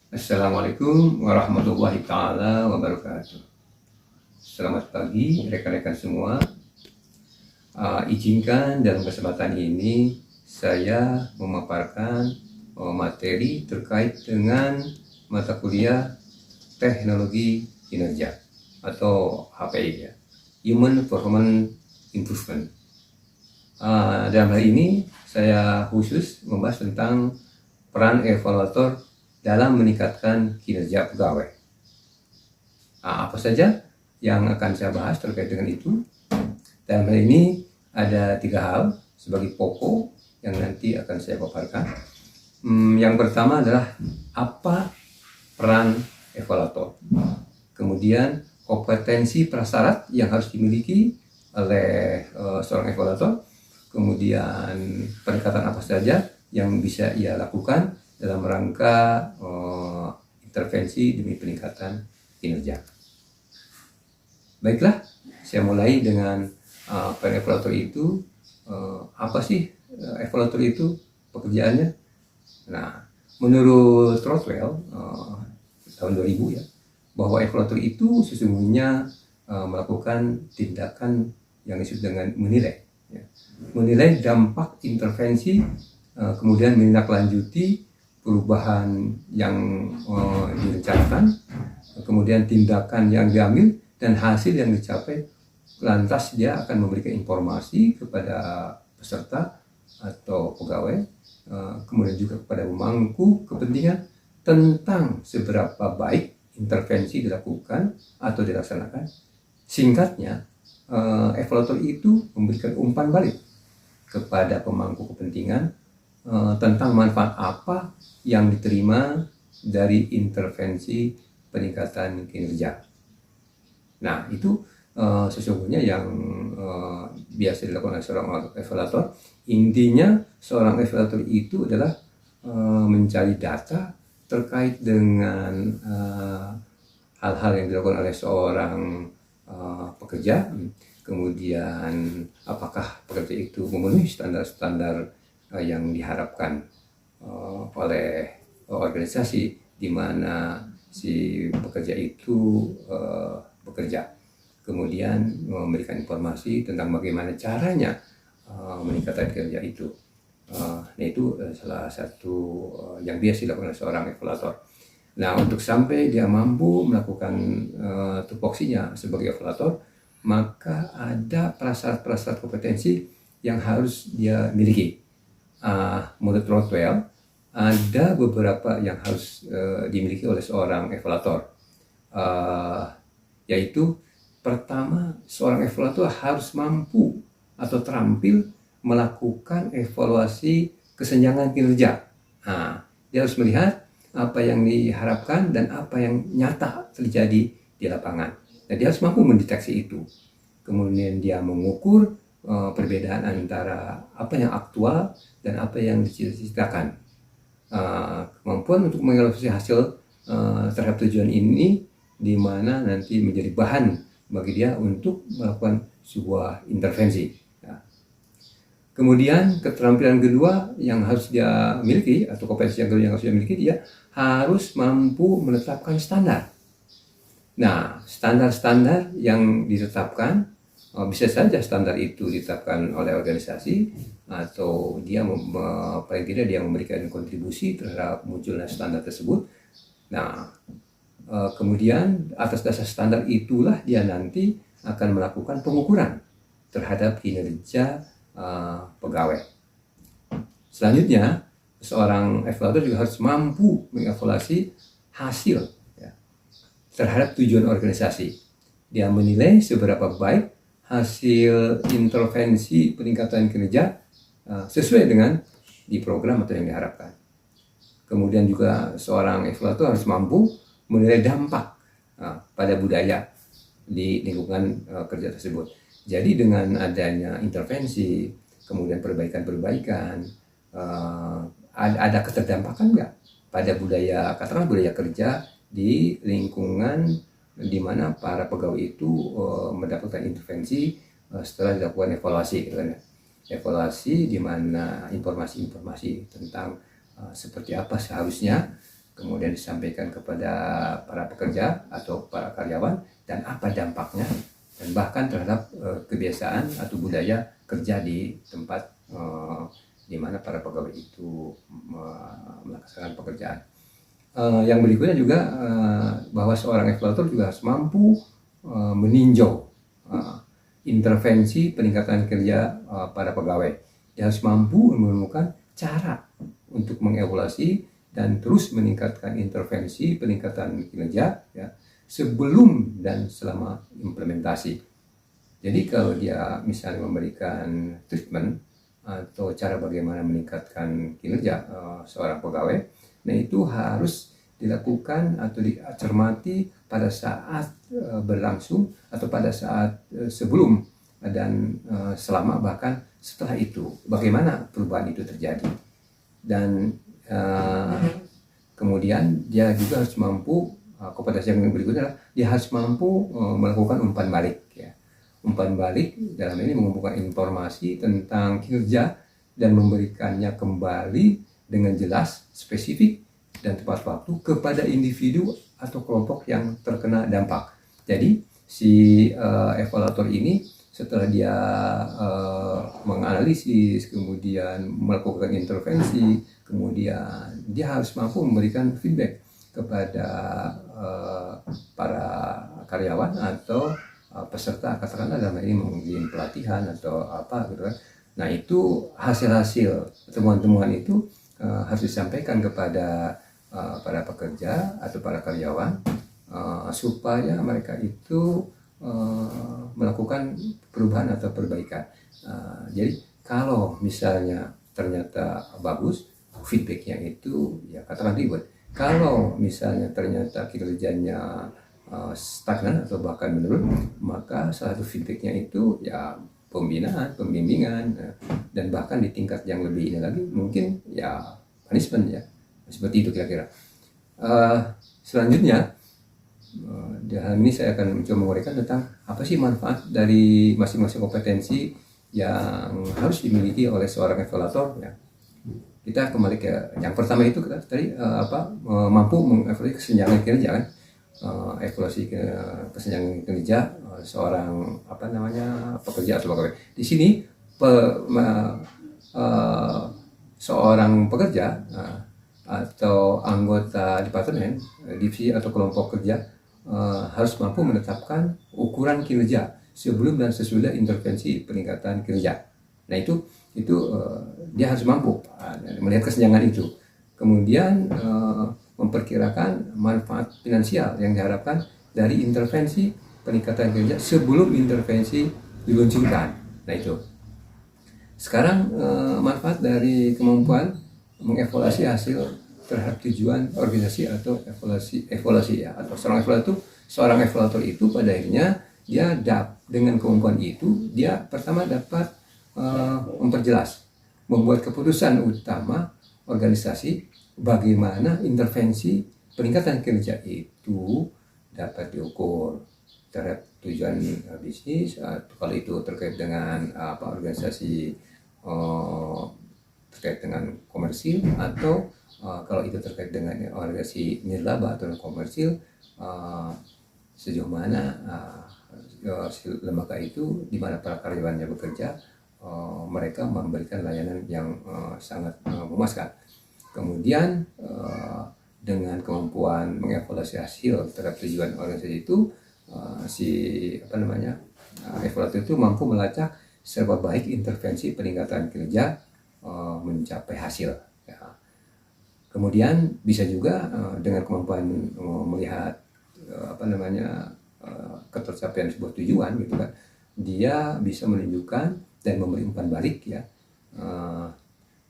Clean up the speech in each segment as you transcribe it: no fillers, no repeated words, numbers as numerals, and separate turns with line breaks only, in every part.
Assalamualaikum warahmatullahi taala wabarakatuh. Selamat pagi rekan-rekan semua. Izinkan dalam kesempatan ini saya memaparkan materi terkait dengan mata kuliah Teknologi Kinerja atau HPI ya, Human Performance Improvement. Dalam hal ini saya khusus membahas tentang peran evaluator dalam meningkatkan kinerja pegawai. Apa saja yang akan saya bahas terkait dengan itu? Dalam hal ini ada 3 hal sebagai pokok yang nanti akan saya paparkan. Yang pertama adalah apa peran evaluator. Kemudian kompetensi prasyarat yang harus dimiliki oleh seorang evaluator. Kemudian pendekatan apa saja yang bisa ia lakukan dalam rangka intervensi demi peningkatan kinerja. Baiklah, saya mulai dengan peran evaluator itu. Apa sih evaluator itu pekerjaannya? Nah, menurut Rothwell tahun 2000 ya, bahwa evaluator itu sesungguhnya melakukan tindakan yang disebut dengan menilai. Ya. Menilai dampak intervensi, kemudian menindaklanjuti perubahan yang direncanakan, kemudian tindakan yang diambil dan hasil yang dicapai. Lantas dia akan memberikan informasi kepada peserta atau pegawai, kemudian juga kepada pemangku kepentingan tentang seberapa baik intervensi dilakukan atau dilaksanakan. Singkatnya, evaluator itu memberikan umpan balik kepada pemangku kepentingan tentang manfaat apa yang diterima dari intervensi peningkatan kinerja. Nah, itu sesungguhnya yang biasa dilakukan oleh seorang evaluator. Intinya seorang evaluator itu adalah mencari data terkait dengan hal-hal yang dilakukan oleh seorang pekerja, kemudian apakah pekerja itu memenuhi standar-standar yang diharapkan oleh organisasi di mana si pekerja itu bekerja. Kemudian memberikan informasi tentang bagaimana caranya meningkatkan kinerja itu. Nah, itu salah satu yang biasa dilakukan oleh seorang evaluator. Nah, untuk sampai dia mampu melakukan tupoksinya sebagai evaluator, maka ada prasyarat-prasyarat kompetensi yang harus dia miliki. Menurut Rothwell, ada beberapa yang harus dimiliki oleh seorang evaluator, yaitu pertama, seorang evaluator harus mampu atau terampil melakukan evaluasi kesenjangan kinerja. Dia harus melihat apa yang diharapkan dan apa yang nyata terjadi di lapangan. Dan dia harus mampu mendeteksi itu. Kemudian dia mengukur perbedaan antara apa yang aktual dan apa yang dicita-citakan. Kemampuan untuk mengevaluasi hasil terhadap tujuan ini, di mana nanti menjadi bahan bagi dia untuk melakukan sebuah intervensi. Kemudian keterampilan kedua yang harus dia miliki atau kompetensi yang kedua yang harus dia miliki, dia harus mampu menetapkan standar. Nah, standar-standar yang ditetapkan bisa saja standar itu ditetapkan oleh organisasi atau dia paling tidak dia memberikan kontribusi terhadap munculnya standar tersebut. Nah, kemudian atas dasar standar itulah dia nanti akan melakukan pengukuran terhadap kinerja pegawai. Selanjutnya, seorang evaluator juga harus mampu mengevaluasi hasil ya, terhadap tujuan organisasi. Dia menilai seberapa baik hasil intervensi peningkatan kinerja sesuai dengan di program atau yang diharapkan. Kemudian juga seorang evaluator harus mampu menilai dampak pada budaya di lingkungan kerja tersebut. Jadi dengan adanya intervensi, kemudian perbaikan-perbaikan, ada keterdampakan nggak pada budaya, katakanlah budaya kerja di lingkungan di mana para pegawai itu mendapatkan intervensi setelah dilakukan evaluasi, gitu kan ya. Evaluasi di mana informasi-informasi tentang seperti apa seharusnya, kemudian disampaikan kepada para pekerja atau para karyawan, dan apa dampaknya, dan bahkan terhadap kebiasaan atau budaya kerja di tempat di mana para pegawai itu melaksanakan pekerjaan. Yang berikutnya juga bahwa seorang evaluator juga harus mampu meninjau intervensi peningkatan kerja pada pegawai. Dia harus mampu menemukan cara untuk mengevaluasi dan terus meningkatkan intervensi peningkatan kinerja ya, sebelum dan selama implementasi. Jadi kalau dia misalnya memberikan treatment atau cara bagaimana meningkatkan kinerja seorang pegawai, nah itu harus dilakukan atau dicermati pada saat berlangsung atau pada saat sebelum dan selama bahkan setelah itu, bagaimana perubahan itu terjadi. Dan kemudian dia juga harus mampu, kompetensi yang berikutnya adalah dia harus mampu melakukan umpan balik ya. Umpan balik dalam ini mengumpulkan informasi tentang kinerja dan memberikannya kembali dengan jelas, spesifik, dan tepat waktu kepada individu atau kelompok yang terkena dampak. Jadi si evaluator ini setelah dia menganalisis, kemudian melakukan intervensi, kemudian dia harus mampu memberikan feedback kepada para karyawan atau peserta, katakanlah dalam ini mungkin pelatihan atau apa gitu kan. Nah itu hasil-hasil temuan-temuan itu harus disampaikan kepada para pekerja atau para karyawan supaya mereka itu melakukan perubahan atau perbaikan. Jadi kalau misalnya ternyata bagus, feedbacknya itu ya katakan reward. Kalau misalnya ternyata kinerjanya stagnan atau bahkan menurun, maka salah satu feedbacknya itu ya pembinaan, pembimbingan, dan bahkan di tingkat yang lebih ini lagi mungkin ya punishment ya. Seperti itu kira-kira. Selanjutnya, di hal ini saya akan mencoba menguraikan tentang apa sih manfaat dari masing-masing kompetensi yang harus dimiliki oleh seorang evaluator. Ya. Kita kembali ke yang pertama itu tadi mampu mengevaluasi kesenjangan kinerja kan, evaluasi kesenjangan kinerja seorang pekerja atau pegawai. Di sini seorang pekerja atau anggota departemen, divisi atau kelompok kerja harus mampu menetapkan ukuran kinerja sebelum dan sesudah intervensi peningkatan kinerja. Nah itu dia harus mampu melihat kesenjangan itu. Kemudian memperkirakan manfaat finansial yang diharapkan dari intervensi peningkatan kinerja sebelum intervensi diluncurkan. Nah itu. Sekarang manfaat dari kemampuan mengevaluasi hasil terhadap tujuan organisasi atau evaluasi ya, atau seorang evaluator itu pada akhirnya dia dengan kemampuan itu dia pertama dapat memperjelas, membuat keputusan utama organisasi bagaimana intervensi peningkatan kinerja itu dapat diukur terhadap tujuan bisnis, kalau itu terkait dengan organisasi terkait dengan komersil, atau kalau itu terkait dengan organisasi nirlaba atau komersil, sejauh mana lembaga itu di mana para karyawannya bekerja, mereka memberikan layanan yang sangat memuaskan. Kemudian dengan kemampuan mengevaluasi hasil terhadap tujuan organisasi itu, evaluator itu mampu melacak seberapa baik intervensi peningkatan kinerja mencapai hasil. Ya. Kemudian bisa juga dengan kemampuan melihat ketercapaian sebuah tujuan gitu kan, dia bisa menunjukkan dan memberi umpan balik ya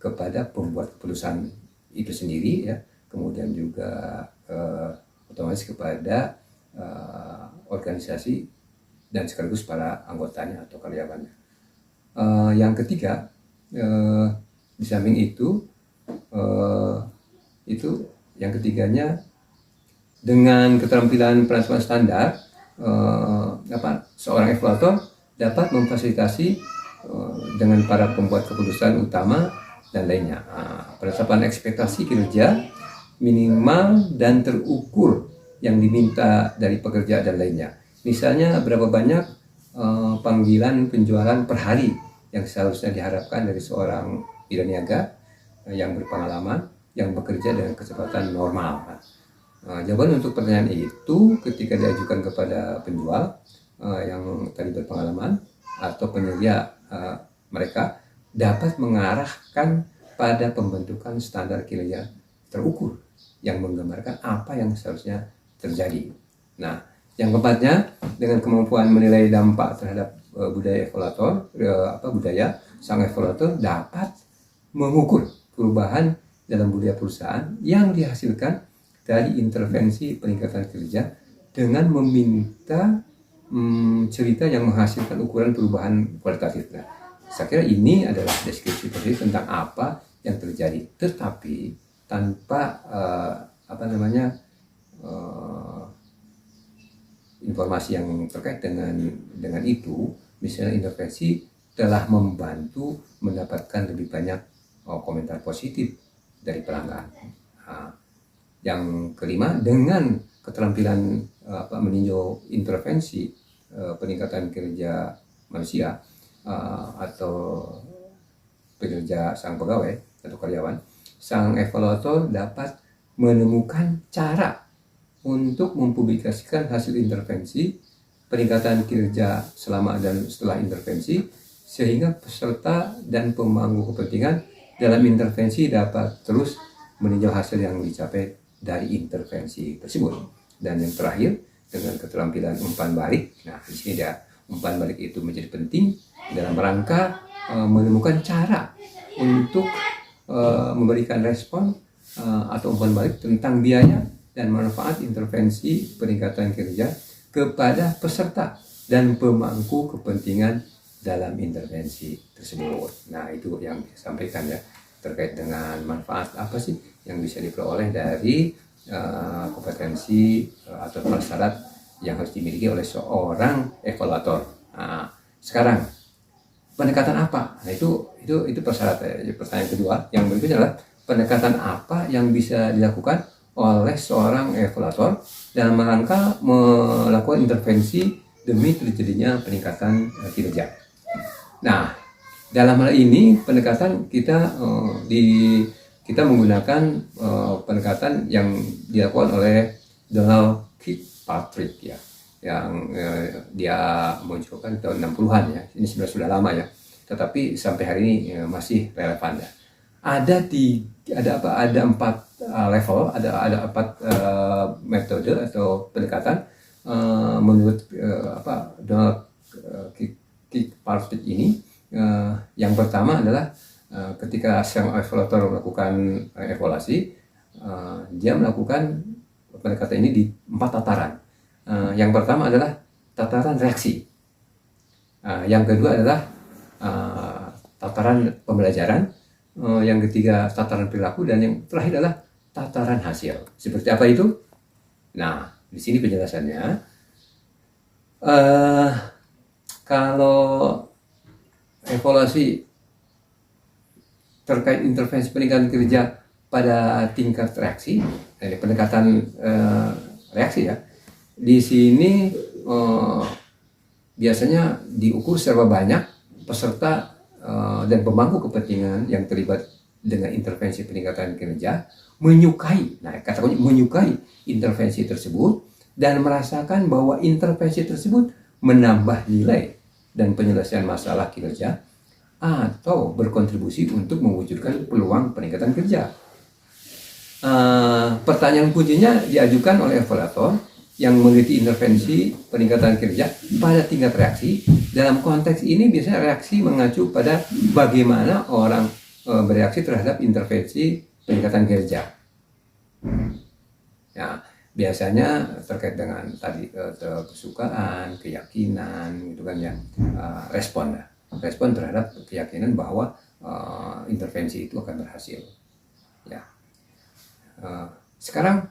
kepada pembuat keputusan itu sendiri ya, kemudian juga otomatis kepada organisasi dan sekaligus para anggotanya atau karyawannya. Yang ketiga, di samping itu yang ketiganya, dengan keterampilan penerapan standar, seorang evaluator dapat memfasilitasi dengan para pembuat keputusan utama dan lainnya penetapan ekspektasi kinerja minimal dan terukur yang diminta dari pekerja dan lainnya. Misalnya berapa banyak panggilan penjualan per hari yang seharusnya diharapkan dari seorang bidan niaga yang berpengalaman, yang bekerja dengan kecepatan normal. Jawaban untuk pertanyaan itu ketika diajukan kepada penjual yang tadi berpengalaman atau penyedia mereka dapat mengarahkan pada pembentukan standar kinerja terukur yang menggambarkan apa yang seharusnya terjadi. Nah, yang keempatnya, dengan kemampuan menilai dampak terhadap budaya evaluator, sang evaluator dapat mengukur perubahan dalam budaya perusahaan yang dihasilkan dari intervensi peningkatan kerja dengan meminta cerita yang menghasilkan ukuran perubahan kualitatif. Nah, saya kira ini adalah deskripsi tentang apa yang terjadi, tetapi tanpa informasi yang terkait dengan itu, misalnya intervensi telah membantu mendapatkan lebih banyak komentar positif dari pelanggan. Yang kelima, dengan keterampilan meninjau intervensi peningkatan kinerja manusia atau kinerja sang pegawai atau karyawan, sang evaluator dapat menemukan cara untuk mempublikasikan hasil intervensi peningkatan kinerja selama dan setelah intervensi, sehingga peserta dan pemangku kepentingan dalam intervensi dapat terus meninjau hasil yang dicapai dari intervensi tersebut. Dan yang terakhir, dengan keterampilan umpan balik. Nah, di sini ada umpan balik itu menjadi penting dalam rangka menemukan cara untuk memberikan respon atau umpan balik tentang biaya dan manfaat intervensi peningkatan kerja kepada peserta dan pemangku kepentingan dalam intervensi tersebut. Nah, itu yang disampaikan ya, terkait dengan manfaat apa sih yang bisa diperoleh dari kompetensi atau persyarat yang harus dimiliki oleh seorang evaluator. Nah, sekarang pendekatan apa? Nah, itu persyarat. Pertanyaan kedua yang berikutnya adalah pendekatan apa yang bisa dilakukan oleh seorang evaluator dalam rangka melakukan intervensi demi terjadinya peningkatan kinerja. Nah, dalam hal ini pendekatan kita menggunakan pendekatan yang dilakukan oleh Donald Kirkpatrick ya, yang dia munculkan tahun 60-an ya. Ini sebenarnya sudah lama ya, tetapi sampai hari ini masih relevan ya. Ada 4 level, ada 4 metode atau pendekatan menurut Donald Kirkpatrick ini. Yang pertama adalah ketika sang evaluator melakukan evaluasi, dia melakukan pendekatan ini di 4 tataran. Yang pertama adalah tataran reaksi, yang kedua adalah tataran pembelajaran, yang ketiga tataran perilaku, dan yang terakhir adalah tataran hasil. Seperti apa itu? Nah, di sini penjelasannya. Kalau evaluasi terkait intervensi peningkatan kerja pada tingkat reaksi, pendekatan reaksi ya, di sini biasanya diukur seberapa banyak peserta dan pemangku kepentingan yang terlibat dengan intervensi peningkatan kinerja menyukai, kata kunci menyukai intervensi tersebut dan merasakan bahwa intervensi tersebut menambah nilai dan penyelesaian masalah kinerja atau berkontribusi untuk mewujudkan peluang peningkatan kerja. Pertanyaan kuncinya diajukan oleh evaluator yang meneliti intervensi peningkatan kerja pada tingkat reaksi. Dalam konteks ini biasanya reaksi mengacu pada bagaimana orang bereaksi terhadap intervensi peningkatan kerja. Ya, biasanya terkait dengan tadi kesukaan, keyakinan, gitu kan ya, respon terhadap keyakinan bahwa intervensi itu akan berhasil. Ya, sekarang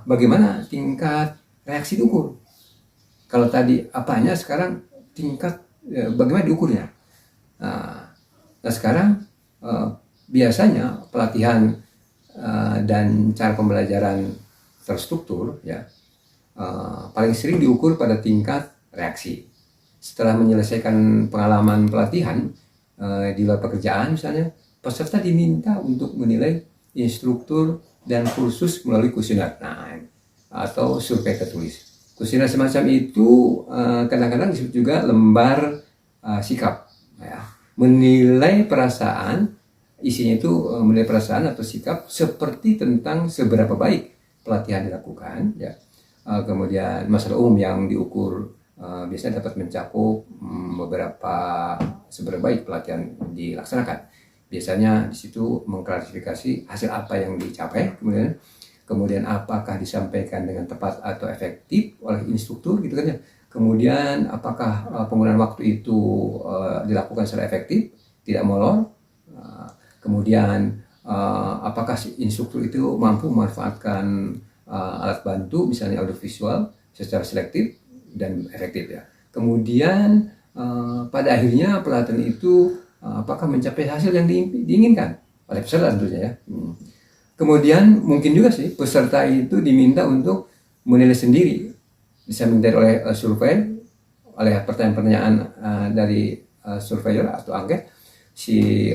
bagaimana tingkat reaksi diukur? Kalau tadi apanya, sekarang tingkat bagaimana diukurnya? Nah sekarang biasanya pelatihan dan cara pembelajaran terstruktur ya paling sering diukur pada tingkat reaksi. Setelah menyelesaikan pengalaman pelatihan di luar pekerjaan misalnya, peserta diminta untuk menilai instruktur dan kursus melalui kuesioner atau survei tertulis. Kuesioner semacam itu kadang-kadang disebut juga lembar sikap ya. Menilai perasaan, isinya itu menilai perasaan atau sikap seperti tentang seberapa baik pelatihan dilakukan ya. Kemudian masalah umum yang diukur biasanya dapat mencakup seberapa baik pelatihan dilaksanakan. Biasanya di situ mengklarifikasi hasil apa yang dicapai, kemudian apakah disampaikan dengan tepat atau efektif oleh instruktur gitu kan ya. Kemudian apakah penggunaan waktu itu dilakukan secara efektif, tidak molor. Kemudian apakah si instruktur itu mampu memanfaatkan alat bantu misalnya audiovisual secara selektif dan efektif ya. Kemudian pada akhirnya pelatihan itu apakah mencapai hasil yang diinginkan oleh peserta tentunya ya. Kemudian mungkin juga sih peserta itu diminta untuk menilai sendiri, bisa menilai oleh survei, oleh pertanyaan-pertanyaan dari surveyor atau angket. Si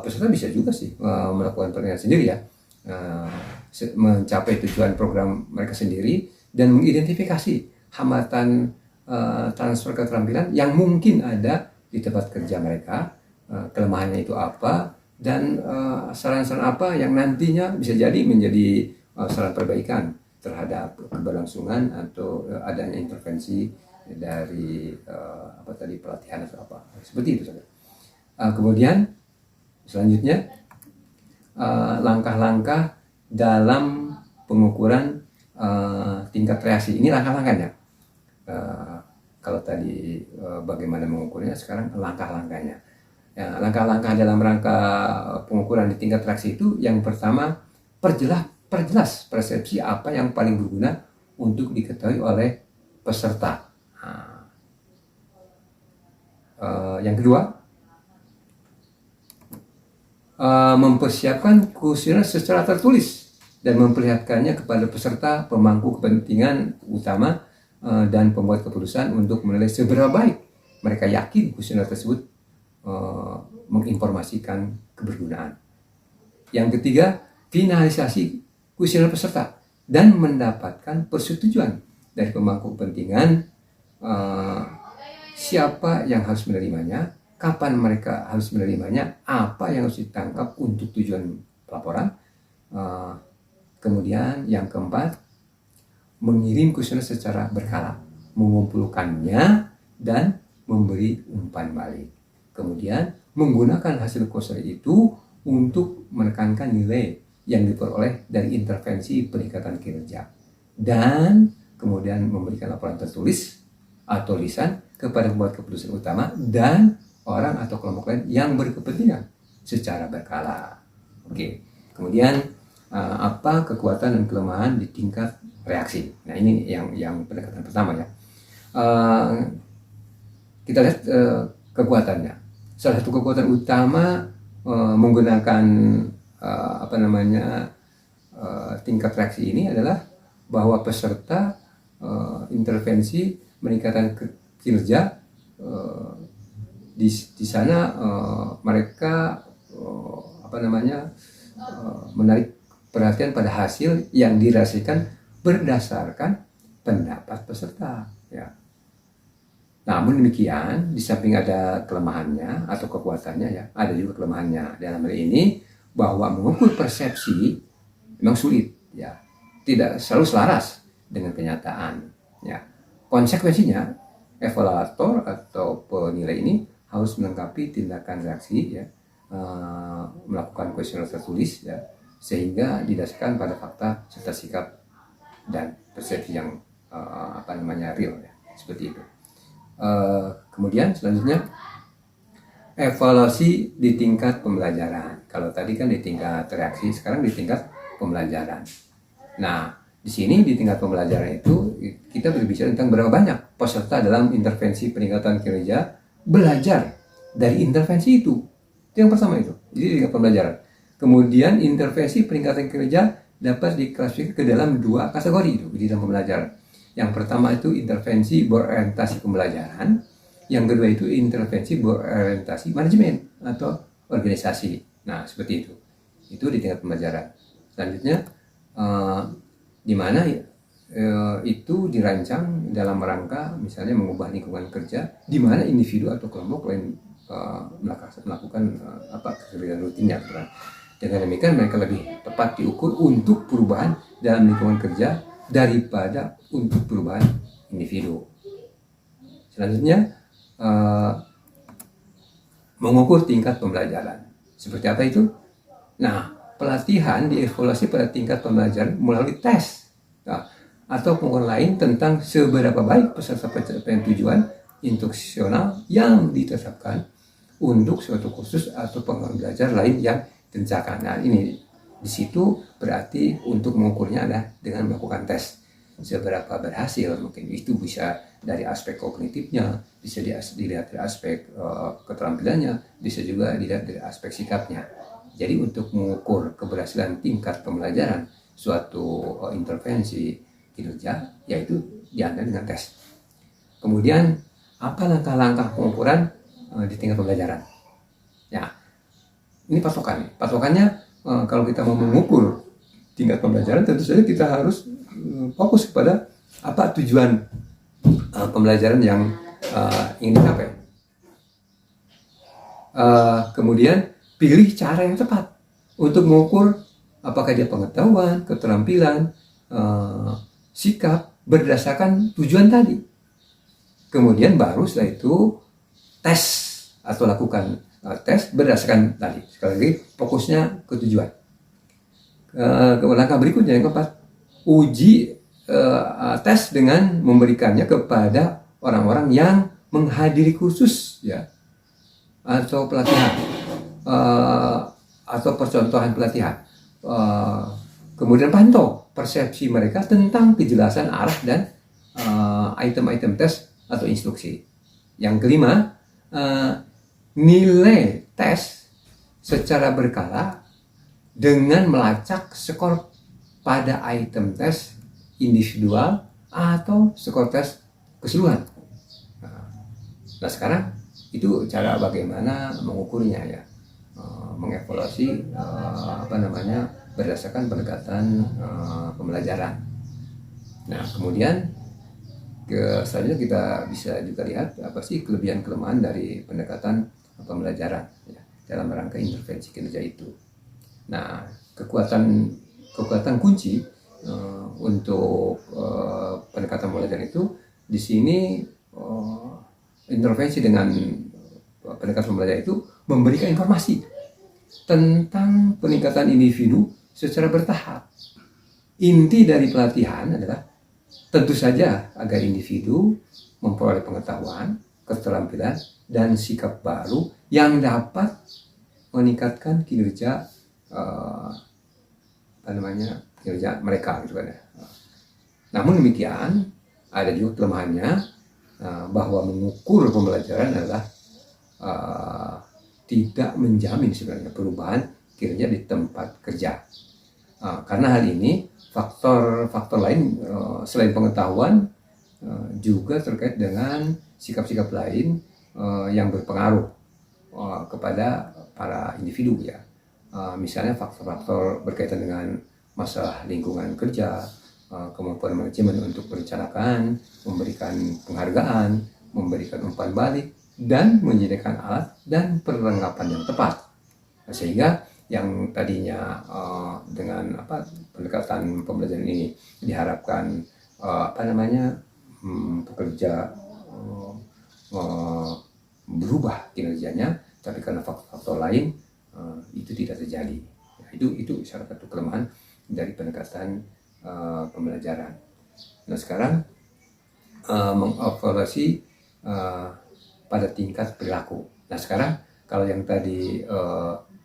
peserta bisa juga sih melakukan penilaian sendiri ya, mencapai tujuan program mereka sendiri dan mengidentifikasi hambatan transfer keterampilan yang mungkin ada di tempat kerja mereka, kelemahannya itu apa, dan saran-saran apa yang nantinya bisa jadi menjadi saran perbaikan terhadap keberlangsungan atau adanya intervensi dari pelatihan atau apa seperti itu saja. Kemudian selanjutnya langkah-langkah dalam pengukuran tingkat reaksi. Ini langkah-langkahnya. Kalau tadi bagaimana mengukurnya, sekarang langkah-langkahnya. Ya, langkah-langkah dalam rangka pengukuran di tingkat reaksi itu yang pertama, perjelas persepsi apa yang paling berguna untuk diketahui oleh peserta. Yang kedua, mempersiapkan kuesioner secara tertulis dan memperlihatkannya kepada peserta pemangku kepentingan utama dan pembuat keputusan untuk menilai seberapa baik mereka yakin kuesioner tersebut menginformasikan kebergunaan. Yang ketiga, finalisasi kuesioner peserta dan mendapatkan persetujuan dari pemangku kepentingan siapa yang harus menerimanya, kapan mereka harus menerimanya, apa yang harus ditangkap untuk tujuan pelaporan. Kemudian yang keempat, mengirim kuesioner secara berkala, mengumpulkannya dan memberi umpan balik. Kemudian menggunakan hasil kuesioner itu untuk menekankan nilai yang diperoleh dari intervensi peningkatan kinerja, dan kemudian memberikan laporan tertulis atau lisan kepada pembuat keputusan utama dan orang atau kelompok lain yang berkepentingan secara berkala. Oke. Kemudian apa kekuatan dan kelemahan di tingkat reaksi. Nah, ini yang pendekatan pertama ya. Kita lihat kekuatannya. Salah satu kekuatan utama menggunakan tingkat reaksi ini adalah bahwa peserta intervensi meningkatkan kinerja di sana mereka menarik perhatian pada hasil yang dirasakan berdasarkan pendapat peserta ya. Namun demikian, di samping ada kelemahannya atau kekuatannya ya, ada juga kelemahannya dalam hal ini, bahwa mengukur persepsi memang sulit ya, tidak selalu selaras dengan kenyataan ya. Konsekuensinya, evaluator atau penilai ini harus melengkapi tindakan reaksi ya, melakukan kuesioner tertulis ya, sehingga didasarkan pada fakta serta sikap dan persepsi yang real ya, seperti itu. Kemudian selanjutnya evaluasi di tingkat pembelajaran. Kalau tadi kan di tingkat reaksi, sekarang di tingkat pembelajaran. Nah, di sini di tingkat pembelajaran itu kita berbicara tentang berapa banyak peserta dalam intervensi peningkatan kinerja belajar dari intervensi itu. Itu yang pertama itu. Jadi di tingkat pembelajaran. Kemudian intervensi peningkatan kinerja dapat diklasifikasikan ke dalam 2 kategori itu di dalam pembelajaran. Yang pertama itu intervensi berorientasi pembelajaran, yang kedua itu intervensi berorientasi manajemen atau organisasi. Nah, seperti itu. Itu di tingkat pembelajaran. Selanjutnya, di mana itu dirancang dalam rangka misalnya mengubah lingkungan kerja di mana individu atau kelompok lain melakukan kegiatan rutinnya. Dengan demikian mereka lebih tepat diukur untuk perubahan dalam lingkungan kerja daripada untuk perubahan individu. Selanjutnya, mengukur tingkat pembelajaran. Seperti apa itu? Nah, pelatihan dievaluasi pada tingkat pembelajaran melalui tes atau pengukuran lain tentang seberapa baik peserta pencapaian tujuan instruksional yang ditetapkan untuk suatu kursus atau pengembangan belajar lain yang direncanakan. Nah, ini di situ berarti untuk mengukurnya adalah dengan melakukan tes. Seberapa berhasil, mungkin itu bisa dari aspek kognitifnya, bisa dilihat dari aspek keterampilannya, bisa juga dilihat dari aspek sikapnya. Jadi untuk mengukur keberhasilan tingkat pembelajaran suatu intervensi kinerja, yaitu diambil dengan tes. Kemudian apa langkah-langkah pengukuran di tingkat pembelajaran? Ya, ini patokan. Patokannya kalau kita mau mengukur tingkat pembelajaran, tentu saja kita harus fokus kepada apa tujuan pembelajaran yang ingin dicapai. Kemudian pilih cara yang tepat untuk mengukur apakah dia pengetahuan, keterampilan, sikap berdasarkan tujuan tadi. Kemudian baru setelah itu tes atau lakukan tes berdasarkan tadi. Sekali lagi fokusnya ke tujuan. Langkah berikutnya yang keempat, uji tes dengan memberikannya kepada orang-orang yang menghadiri kursus ya atau pelatihan atau percontohan pelatihan. Kemudian pantau persepsi mereka tentang kejelasan arah dan item-item tes atau instruksi. Yang kelima, nilai tes secara berkala dengan melacak skor pada item tes individual atau skor tes keseluruhan. Nah sekarang itu cara bagaimana mengukurnya ya, mengevaluasi berdasarkan pendekatan pembelajaran. Nah kemudian selanjutnya kita bisa juga lihat apa sih kelebihan kelemahan dari pendekatan pembelajaran ya, dalam rangka intervensi kinerja itu. Nah kekuatan kunci untuk pendekatan pembelajaran itu di sini intervensi dengan pendekatan pembelajaran itu memberikan informasi tentang peningkatan individu secara bertahap. Inti dari pelatihan adalah tentu saja agar individu memperoleh pengetahuan, keterampilan, dan sikap baru yang dapat meningkatkan kinerja kinerja mereka gitu kan ya. Namun demikian ada juga kelemahannya bahwa mengukur pembelajaran adalah tidak menjamin sebenarnya perubahan kinerja di tempat kerja. Karena hal ini faktor lain selain pengetahuan juga terkait dengan sikap-sikap lain yang berpengaruh kepada para individu ya. Misalnya faktor-faktor berkaitan dengan masalah lingkungan kerja, kemampuan manajemen untuk merencanakan, memberikan penghargaan, memberikan umpan balik, dan menyediakan alat dan perlengkapan yang tepat. Sehingga yang tadinya dengan pendekatan pembelajaran ini diharapkan pekerja berubah kinerjanya, tapi karena faktor lain itu tidak terjadi. Itu salah satu kelemahan dari pendekatan pembelajaran. Nah sekarang mengevaluasi pada tingkat perilaku. Nah sekarang kalau yang tadi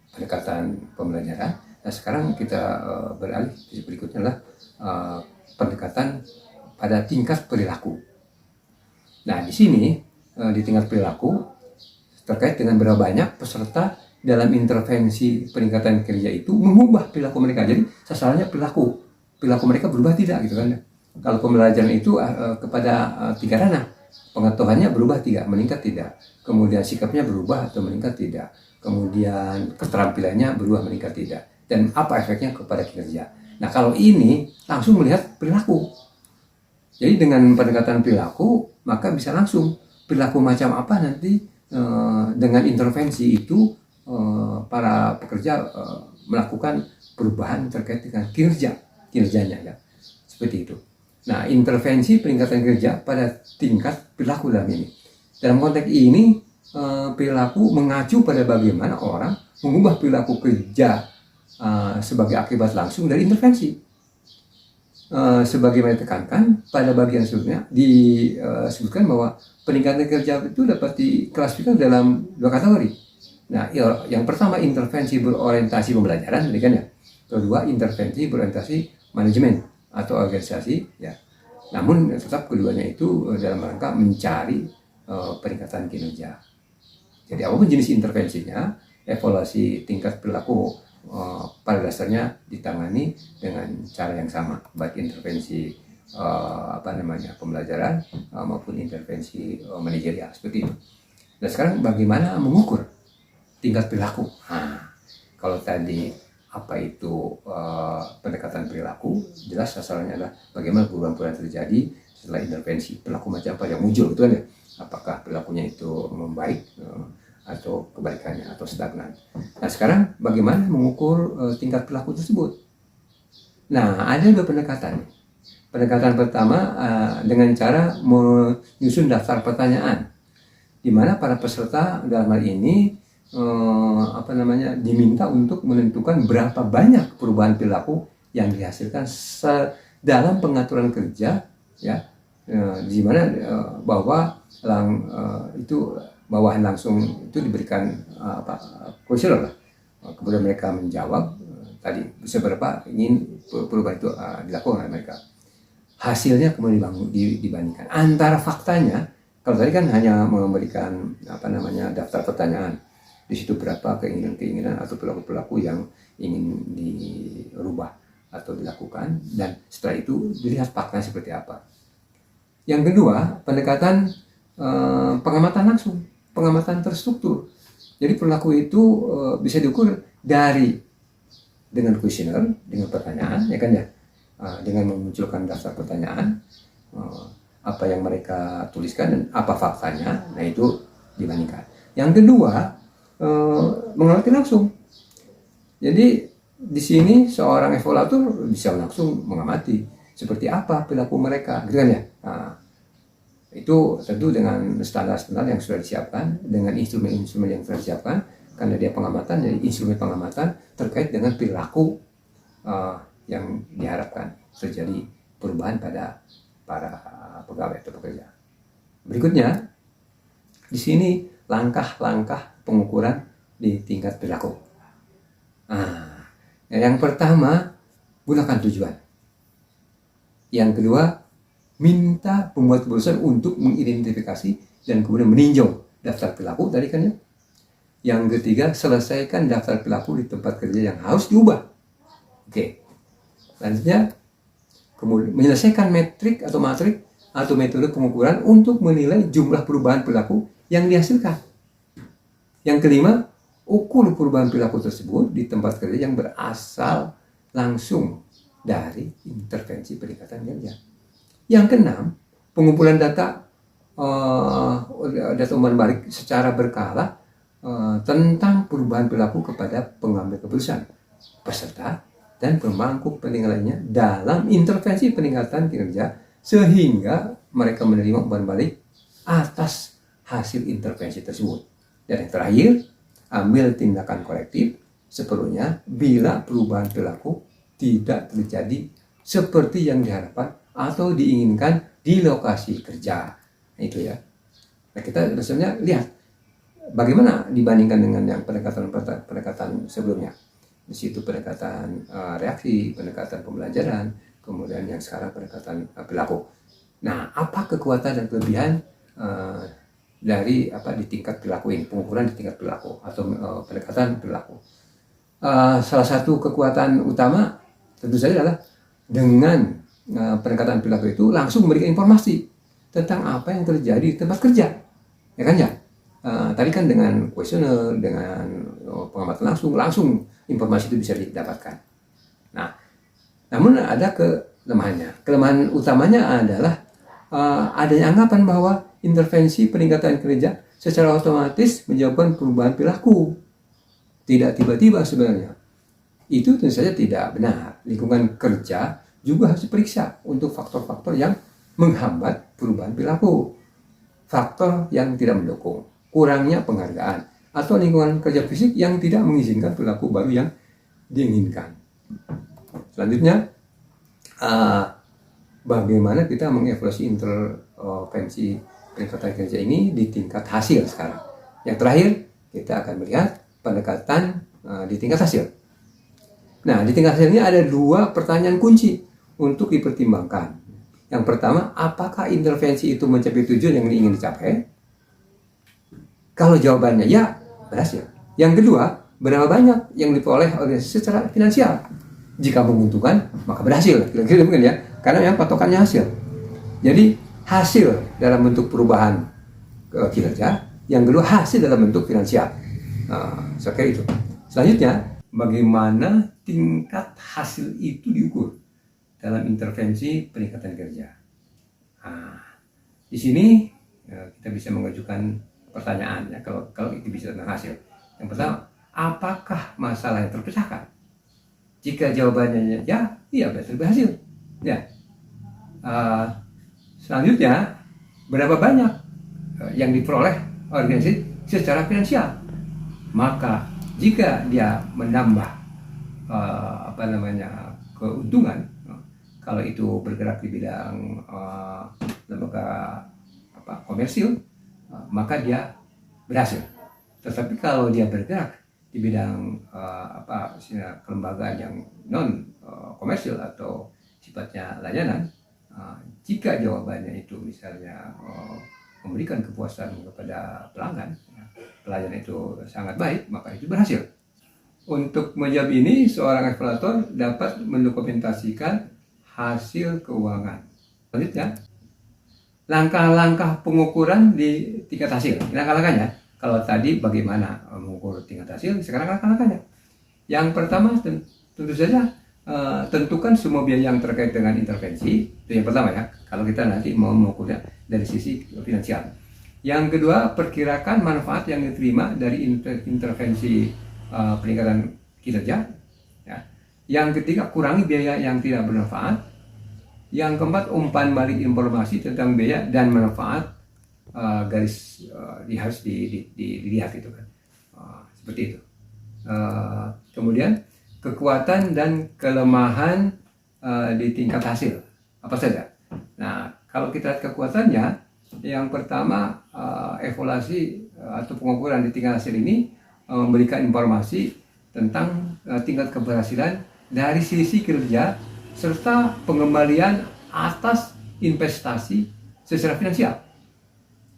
pendekatan pembelajaran, nah sekarang kita beralih berikutnya adalah pendekatan pada tingkat perilaku. Nah di sini di tingkat perilaku terkait dengan berapa banyak peserta dalam intervensi peningkatan kerja itu mengubah perilaku mereka. Jadi sasarannya perilaku mereka berubah tidak gitu kan. Kalau pembelajaran itu kepada 3 ranah, pengetahuannya berubah tidak, meningkat tidak, kemudian sikapnya berubah atau meningkat tidak, kemudian keterampilannya berubah meningkat tidak, dan apa efeknya kepada kinerja. Nah kalau ini langsung melihat perilaku. Jadi dengan pendekatan perilaku maka bisa langsung perilaku macam apa nanti dengan intervensi itu para pekerja melakukan perubahan terkait dengan kinerjanya ya, seperti itu. Nah intervensi peningkatan kerja pada tingkat perilaku dalam ini. Dalam konteks ini perilaku mengacu pada bagaimana orang mengubah perilaku kerja sebagai akibat langsung dari intervensi. Sebagaimana ditekankan pada bagian sebelumnya disebutkan bahwa peningkatan kerja itu dapat diklasifikasikan dalam 2 kategori. Nah, yang pertama intervensi berorientasi pembelajaran, kan ya. Kedua intervensi berorientasi manajemen atau organisasi, ya. Namun tetap keduanya itu dalam rangka mencari peningkatan kinerja. Jadi apapun jenis intervensinya, evaluasi tingkat perilaku pada dasarnya ditangani dengan cara yang sama, baik intervensi pembelajaran maupun intervensi manajerial seperti itu. Nah sekarang bagaimana mengukur tingkat perilaku? Nah, kalau tadi apa itu pendekatan perilaku, jelas sasarannya adalah bagaimana perubahan-perubahan terjadi setelah intervensi, perilaku macam apa yang muncul itu kan ya, apakah perilakunya itu membaik atau kebalikannya atau stagnan. Nah sekarang bagaimana mengukur tingkat perilaku tersebut? Nah ada 2 pendekatan. Pendekatan pertama dengan cara menyusun daftar pertanyaan, di mana para peserta dalam hal ini diminta untuk menentukan berapa banyak perubahan perilaku yang dihasilkan dalam pengaturan kerja, ya, di mana bahwa itu bawahan langsung itu diberikan kuesioner lah. Kemudian mereka menjawab tadi seberapa ingin perubahan itu dilakukan oleh mereka. Hasilnya kemudian dibandingkan antara faktanya. Kalau tadi kan hanya memberikan daftar pertanyaan, di situ berapa keinginan-keinginan atau perilaku-perilaku yang ingin dirubah atau dilakukan, dan setelah itu dilihat faktanya seperti apa. Yang kedua, pendekatan pengamatan langsung, pengamatan terstruktur. Jadi perilaku itu bisa diukur dengan kuesioner, dengan pertanyaan, ya kan ya, dengan memunculkan daftar pertanyaan, apa yang mereka tuliskan dan apa faktanya. Nah itu dibandingkan. Yang kedua, mengamati langsung. Jadi di sini seorang evaluator bisa langsung mengamati seperti apa perilaku mereka, gitu kan ya. Nah, itu tentu dengan standar-standar yang sudah disiapkan, dengan instrumen-instrumen yang sudah disiapkan, karena dia pengamatan, jadi instrumen pengamatan terkait dengan perilaku yang diharapkan terjadi perubahan pada para pegawai atau pekerja. Berikutnya, di sini langkah-langkah pengukuran di tingkat perilaku. Yang pertama, gunakan tujuan. Yang kedua, minta pembuat keputusan untuk mengidentifikasi dan kemudian meninjau daftar perilaku tadi kan ya. Yang ketiga, selesaikan daftar perilaku di tempat kerja yang harus diubah. Oke. Selanjutnya, kemudian menyelesaikan metrik atau metode pengukuran untuk menilai jumlah perubahan perilaku yang dihasilkan. Yang kelima, ukur perubahan perilaku tersebut di tempat kerja yang berasal langsung dari intervensi peningkatan kerja. Yang keenam, pengumpulan data umpan balik secara berkala tentang perubahan perilaku kepada pengambil keputusan, peserta, dan pemangku kepentingan lainnya dalam intervensi peningkatan kinerja sehingga mereka menerima umpan balik atas hasil intervensi tersebut. Dan yang terakhir, ambil tindakan korektif seperlunya bila perubahan perilaku tidak terjadi seperti yang diharapkan atau diinginkan di lokasi kerja. Nah, itu ya. Nah, kita biasanya lihat bagaimana dibandingkan dengan yang pendekatan sebelumnya. Di situ pendekatan reaksi, pendekatan pembelajaran, kemudian yang sekarang pendekatan perilaku. Nah, apa kekuatan dan kelebihan dari di tingkat perilaku ini, pengukuran di tingkat perilaku atau pendekatan perilaku. Salah satu kekuatan utama tentu saja adalah dengan pendekatan perilaku itu langsung memberikan informasi tentang apa yang terjadi di tempat kerja, ya kan ya. Tadi kan dengan kuesioner, dengan pengamatan langsung informasi itu bisa didapatkan. Nah, namun ada kelemahannya. Kelemahan utamanya adalah adanya anggapan bahwa intervensi peningkatan kinerja secara otomatis menyebabkan perubahan perilaku. Tidak tiba-tiba sebenarnya. Itu tentu saja tidak benar. Lingkungan kerja juga harus diperiksa untuk faktor-faktor yang menghambat perubahan perilaku. Faktor yang tidak mendukung, kurangnya penghargaan, atau lingkungan kerja fisik yang tidak mengizinkan perilaku baru yang diinginkan. Selanjutnya, bagaimana kita mengevaluasi intervensi peningkatan kerja ini di tingkat hasil sekarang. Yang terakhir, kita akan melihat pendekatan di tingkat hasil. Nah, di tingkat hasil ini ada 2 pertanyaan kunci untuk dipertimbangkan. Yang pertama, apakah intervensi itu mencapai tujuan yang ingin dicapai? Kalau jawabannya ya, berhasil. Yang kedua, berapa banyak yang diperoleh organisasi secara finansial? Jika menguntungkan, maka berhasil. Kira-kira mungkin ya, karena yang patokannya hasil. Jadi, hasil dalam bentuk perubahan kinerja, yang kedua hasil dalam bentuk finansial. Saya kira itu. Selanjutnya, bagaimana tingkat hasil itu diukur dalam intervensi peningkatan kerja. Di sini kita bisa mengajukan pertanyaan ya, kalau itu bisa tentang hasil. Yang pertama, apakah masalah yang terpecahkan? Jika jawabannya ya, iya berarti berhasil. Ya. Selanjutnya, berapa banyak yang diperoleh organisasi secara finansial? Maka jika dia menambah keuntungan, kalau itu bergerak di bidang lembaga komersil, maka dia berhasil. Tetapi kalau dia bergerak di bidang kelembagaan yang non komersil atau sifatnya layanan, jika jawabannya itu misalnya memberikan kepuasan kepada pelanggan, pelayan itu sangat baik, maka itu berhasil. Untuk menjawab ini, seorang evaluator dapat mendokumentasikan hasil keuangan. Selanjutnya, langkah-langkah pengukuran di tingkat hasil. Langkah-langkahnya, kalau tadi bagaimana mengukur tingkat hasil, sekarang langkah-langkahnya. Yang pertama, tentu saja tentukan semua biaya yang terkait dengan intervensi. Itu yang pertama ya, kalau kita nanti mau mengukurnya dari sisi finansial. Yang kedua, perkirakan manfaat yang diterima dari intervensi peningkatan kinerja. Ya. Yang ketiga, kurangi biaya yang tidak bermanfaat. Yang keempat, umpan balik informasi tentang biaya dan manfaat harus dilihat itu kan. Seperti itu. Kemudian kekuatan dan kelemahan di tingkat hasil apa saja. Nah, kalau kita lihat kekuatannya, yang pertama evaluasi atau pengukuran di tingkat hasil ini memberikan informasi tentang tingkat keberhasilan dari sisi kinerja serta pengembalian atas investasi secara finansial.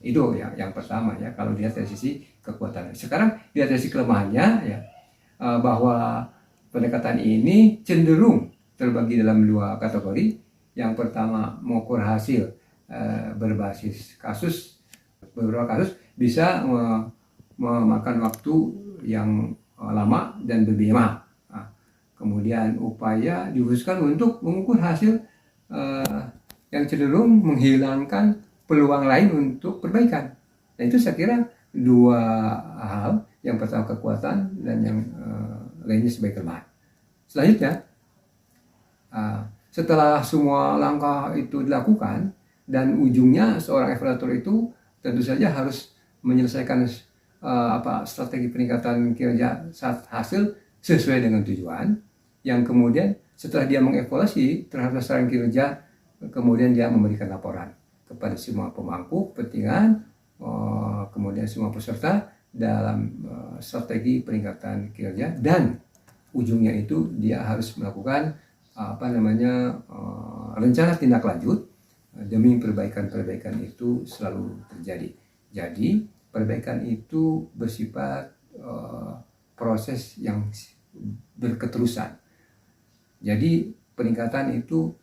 Itu yang pertama ya, kalau dilihat dari sisi kekuatan. Sekarang dilihat dari sisi kelemahannya ya, bahwa pendekatan ini cenderung terbagi dalam 2 kategori. Yang pertama, mengukur hasil berbasis kasus. Beberapa kasus bisa memakan waktu yang lama dan berbiaya mahal. Kemudian upaya dikhususkan untuk mengukur hasil yang cenderung menghilangkan peluang lain untuk perbaikan. Dan itu saya kira 2 hal. Yang pertama kekuatan dan yang lainnya sebagai kelemahan. Selanjutnya, setelah semua langkah itu dilakukan dan ujungnya seorang evaluator itu tentu saja harus menyelesaikan strategi peningkatan kinerja saat hasil sesuai dengan tujuan. Yang kemudian setelah dia mengevaluasi terhadap sasaran kinerja, kemudian dia memberikan laporan kepada semua pemangku kepentingan, kemudian semua peserta dalam strategi peningkatan kinerja, dan ujungnya itu dia harus melakukan rencana tindak lanjut demi perbaikan itu selalu terjadi. Jadi perbaikan itu bersifat proses yang berketerusan. Jadi peningkatan itu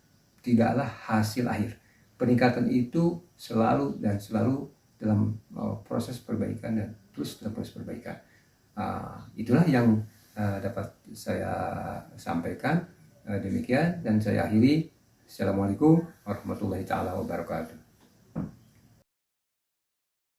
tidaklah hasil akhir. Peningkatan itu selalu dalam proses perbaikan dan terus dalam proses perbaikan. Itulah yang dapat saya sampaikan. Demikian dan saya akhiri. Assalamualaikum warahmatullahi taala wabarakatuh.